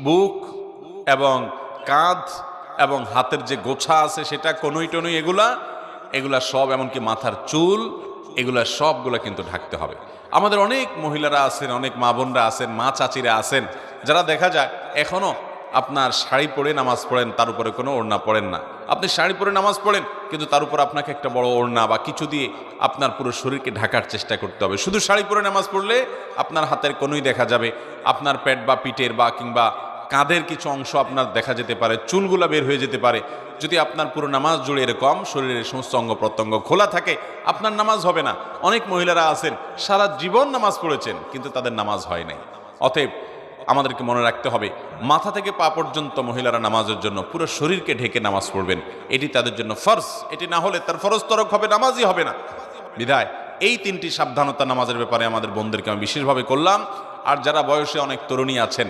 বুক এবং কাঁধ এবং হাতের যে গোছা আছে সেটা কনুই টনুই এগুলা সব, এমনকি মাথার চুল, এগুলা সবগুলা কিন্তু ঢাকতে হবে। আমাদের অনেক মহিলারা আছেন, অনেক মা বোনরা আছেন, মা চাচিরা আছেন, যারা দেখা যায় এখনো আপনার শাড়ি পরে নামাজ পড়েন, তার উপরে কোনো ওড়না পড়েন না। আপনি শাড়ি পরে নামাজ পড়েন, কিন্তু তার উপর আপনাকে একটা বড় ওড়না বা কিছু দিয়ে আপনার পুরো শরীরকে ঢাকার চেষ্টা করতে হবে। শুধু শাড়ি পরে নামাজ পড়লে আপনার হাতের কোনোই দেখা যাবে, আপনার পেট বা পিঠের বা কিংবা কাঁধের কিছু অংশ আপনার দেখা যেতে পারে, চুলগুলা বের হয়ে যেতে পারে। যদি আপনার পুরো নামাজ জুড়ে এরকম শরীরের সমস্ত অঙ্গ প্রত্যঙ্গ খোলা থাকে, আপনার নামাজ হবে না। অনেক মহিলারা আছেন সারা জীবন নামাজ পড়েছেন, কিন্তু তাদের নামাজ হয় নাই। অতএব আমাদেরকে মনে রাখতে হবে, মাথা থেকে পা পর্যন্ত মহিলারা নামাজের জন্য পুরো শরীরকে ঢেকে নামাজ পড়বেন, এটি তাদের জন্য ফরজ। এটি না হলে তার ফরজ তরক হবে, নামাজই হবে না। বিধায় এই তিনটি সাবধানতা নামাজের ব্যাপারে আমাদের বোনদেরকে আমি বিশেষভাবে করলাম। আর যারা বয়সে অনেক তরুণী আছেন,